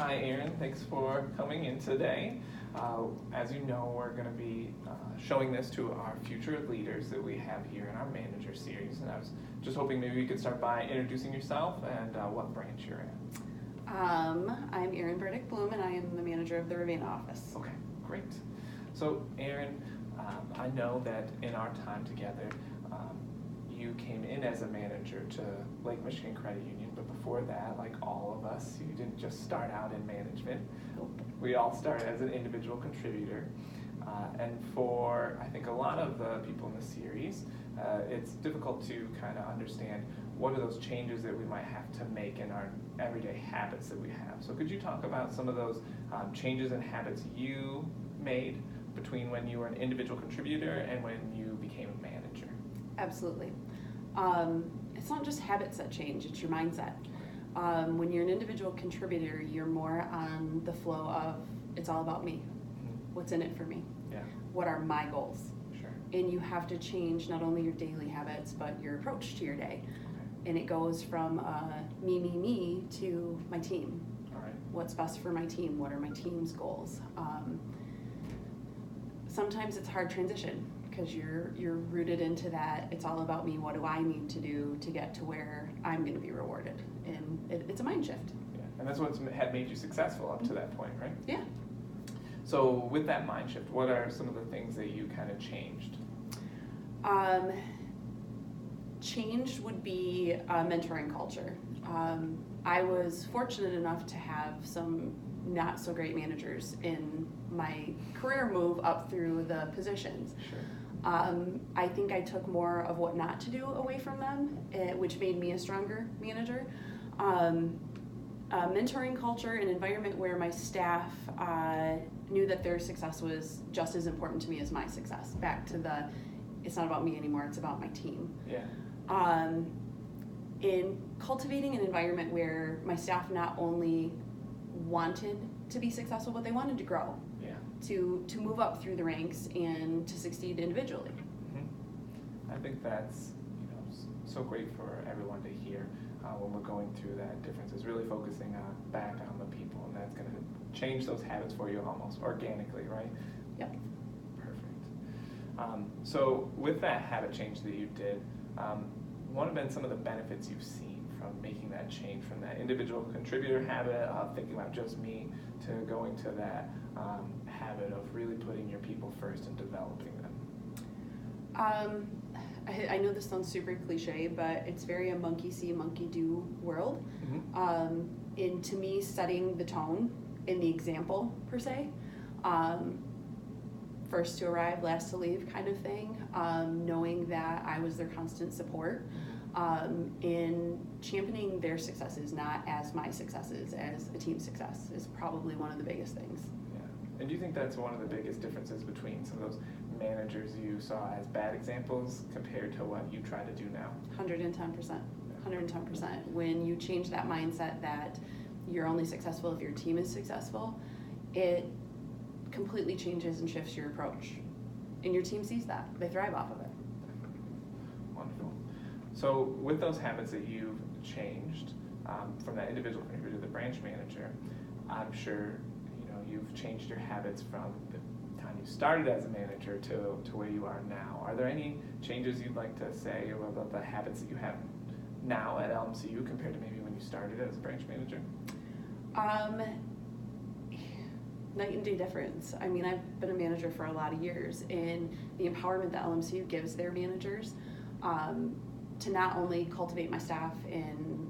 Hi, Erin. Thanks for coming in today. As you know, we're going to be showing this to our future leaders that we have here in our manager series. And I was just hoping maybe you could start by introducing yourself and what branch you're in. I'm Erin Burdick-Bloom, and I am the manager of the Ravenna office. Okay, great. So, Erin, I know that in our time together, you came in as a manager to Lake Michigan Credit Union, but before that, like all of us, you didn't just start out in management. Nope. We all start as an individual contributor. And for, I think, a lot of the people in the series, it's difficult to kind of understand what are those changes that we might have to make in our everyday habits that we have. So could you talk about some of those changes in habits you made between when you were an individual contributor and when you became a manager? Absolutely. It's not just habits that change, it's your mindset. When you're an individual contributor, you're more on the flow of, it's all about me. What's in it for me? Yeah. What are my goals? Sure. And you have to change not only your daily habits, but your approach to your day. Okay. And it goes from me to my team. All right. What's best for my team? What are my team's goals? Sometimes it's a hard transition because you're rooted into that. It's all about me. What do I need to do to get to where I'm going to be rewarded? And it's a mind shift. Yeah, and that's what had made you successful up to that point, right? Yeah. So with that mind shift, what are some of the things that you kind of changed? Changed would be mentoring culture. I was fortunate enough to have some not so great managers in my career move up through the positions. Sure. I think I took more of what not to do away from them, which made me a stronger manager. Mentoring culture, an environment where my staff knew that their success was just as important to me as my success. Back to the, it's not about me anymore, it's about my team. Yeah. In cultivating an environment where my staff not only wanted to be successful, but they wanted to grow. Yeah. To move up through the ranks and to succeed individually. Mm-hmm. I think that's so great for everyone to hear when we're going through that difference, is really focusing back on the people, and that's going to change those habits for you almost organically, right? Yep. Perfect. So with that habit change that you did, what have been some of the benefits you've seen from making that change from that individual contributor habit of thinking about just me to going to that habit of really putting your people first and developing them? I know this sounds super cliche, but it's very a monkey see, monkey do world. Mm-hmm. And to me, setting the tone in the example, per se, first to arrive, last to leave kind of thing, knowing that I was their constant support, in championing their successes, not as my successes, as a team success, is probably one of the biggest things. Yeah. And do you think that's one of the biggest differences between some of those managers you saw as bad examples compared to what you try to do now? 110%. 110%. When you change that mindset that you're only successful if your team is successful, it completely changes and shifts your approach. And your team sees that. They thrive off of it. Wonderful. So with those habits that you've changed from that individual contributor to the branch manager, I'm sure you've changed your habits from the time you started as a manager to where you are now. Are there any changes you'd like to say about the habits that you have now at LMCU compared to maybe when you started as a branch manager? Night and day difference. I mean, I've been a manager for a lot of years, and the empowerment that LMCU gives their managers to not only cultivate my staff and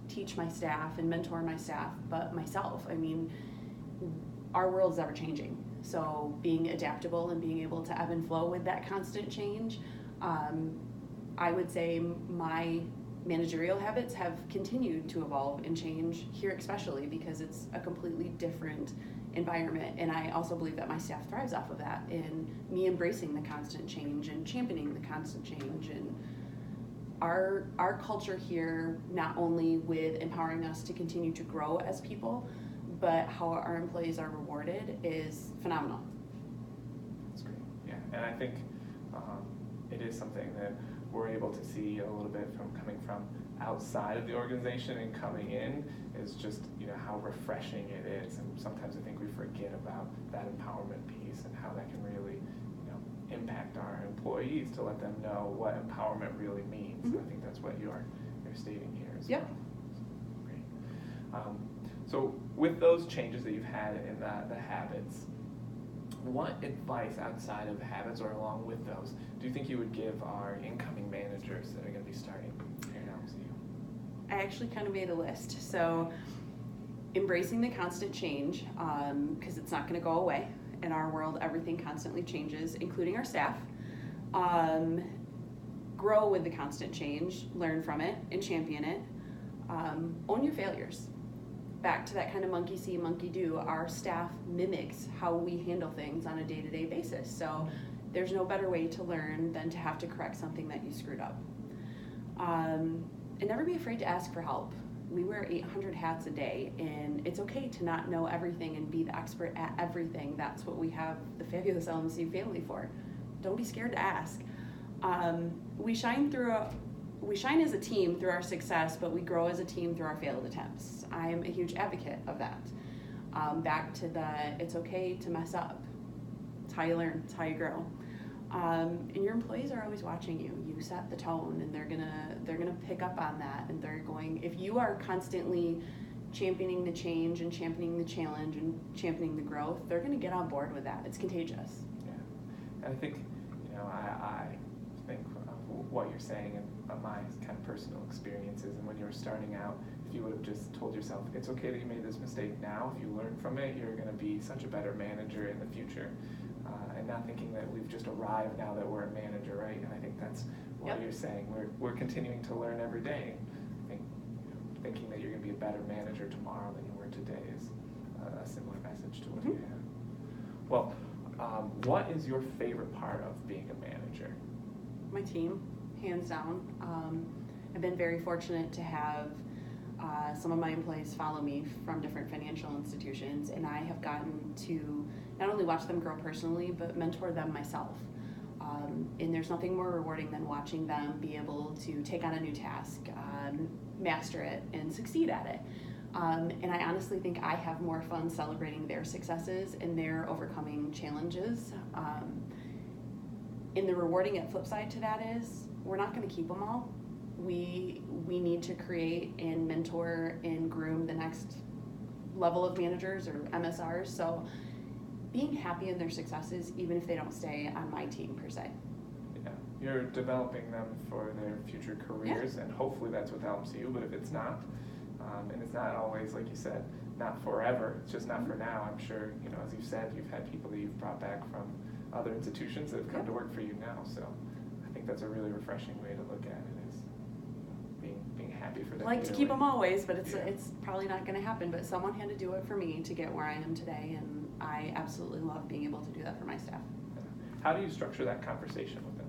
teach my staff and mentor my staff, but myself. I mean, our world's ever changing. So being adaptable and being able to ebb and flow with that constant change, I would say my managerial habits have continued to evolve and change here, especially because it's a completely different environment. And I also believe that my staff thrives off of that, and me embracing the constant change and championing the constant change. And our culture here, not only with empowering us to continue to grow as people, but how our employees are rewarded, is phenomenal. That's great. Yeah, and I think it is something that we're able to see a little bit from coming from outside of the organization and coming in is just, how refreshing it is. And sometimes I think we forget about that empowerment piece and how that can really, impact our employees to let them know what empowerment really means. Mm-hmm. I think that's what you're stating here as Yep. well. Great. So with those changes that you've had in the habits, what advice outside of habits or along with those do you think you would give our incoming managers that are going to be starting here at LMCU? I actually kind of made a list. So embracing the constant change, because it's not going to go away. In our world, everything constantly changes, including our staff. Grow with the constant change, learn from it, and champion it. Own your failures. Back to that kind of monkey see, monkey do. Our staff mimics how we handle things on a day-to-day basis. So there's no better way to learn than to have to correct something that you screwed up. And never be afraid to ask for help. We wear 800 hats a day, and it's okay to not know everything and be the expert at everything. That's what we have the fabulous LMCU family for. Don't be scared to ask. We shine as a team through our success, but we grow as a team through our failed attempts. I'm a huge advocate of that. Back to it's okay to mess up. It's how you learn, it's how you grow. And your employees are always watching you. You set the tone, and they're gonna pick up on that. And they're going. If you are constantly championing the change and championing the challenge and championing the growth, they're gonna get on board with that. It's contagious. Yeah, and I think I think of what you're saying and my kind of personal experiences. And when you were starting out, if you would have just told yourself it's okay that you made this mistake now, if you learn from it, you're gonna be such a better manager in the future. And not thinking that we've just arrived now that we're a manager, right? And I think that's what you're saying. We're continuing to learn every day. I think thinking that you're going to be a better manager tomorrow than you were today is a similar message to what you have. Well, what is your favorite part of being a manager? My team, hands down. I've been very fortunate to have some of my employees follow me from different financial institutions, and I have gotten to not only watch them grow personally, but mentor them myself. And there's nothing more rewarding than watching them be able to take on a new task, master it, and succeed at it. And I honestly think I have more fun celebrating their successes and their overcoming challenges. And the rewarding flip side to that is we're not going to keep them all. We need to create and mentor and groom the next level of managers or MSRs. So being happy in their successes, even if they don't stay on my team per se. Yeah, you're developing them for their future careers, and hopefully that's with LMCU. But if it's not, and it's not always, like you said, not forever. It's just not for now. I'm sure, as you said, you've had people that you've brought back from other institutions that have come to work for you now. So I think that's a really refreshing way to look at it. Being happy for them. I like to keep them always, but it's probably not going to happen. But someone had to do it for me to get where I am today, and I absolutely love being able to do that for my staff. How do you structure that conversation with them?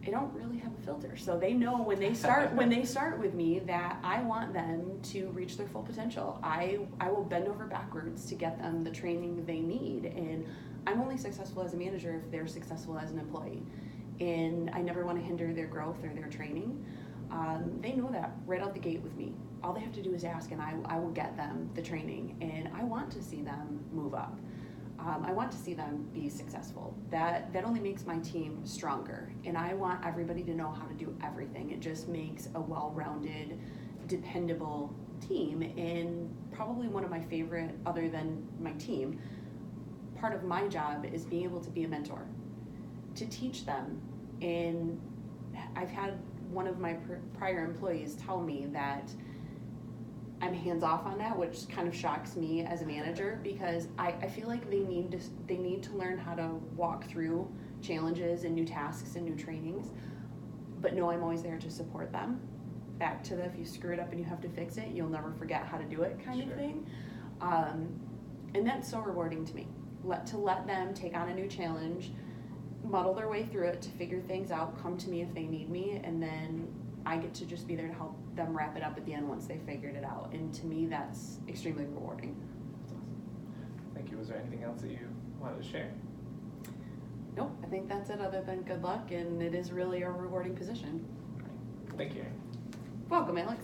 I don't really have a filter, so they know when they start with me that I want them to reach their full potential. I will bend over backwards to get them the training they need, and I'm only successful as a manager if they're successful as an employee. And I never want to hinder their growth or their training. They know that right out the gate with me. All they have to do is ask, and I will get them the training. And I want to see them move up. I want to see them be successful. That only makes my team stronger. And I want everybody to know how to do everything. It just makes a well-rounded, dependable team. And probably one of my favorite, other than my team, part of my job is being able to be a mentor, to teach them. And I've had one of my prior employees tell me that I'm hands off on that, which kind of shocks me as a manager, because I feel like they need to learn how to walk through challenges and new tasks and new trainings, but no, I'm always there to support them. Back to if you screw it up and you have to fix it, you'll never forget how to do it kind of thing. And that's so rewarding to me. To let them take on a new challenge, muddle their way through it, to figure things out, come to me if they need me, and then I get to just be there to help them wrap it up at the end once they figured it out. And to me, that's extremely rewarding. That's awesome. Thank you. Was there anything else that you wanted to share? Nope, I think that's it, other than good luck, and it is really a rewarding position. Thank you. Welcome, Alex.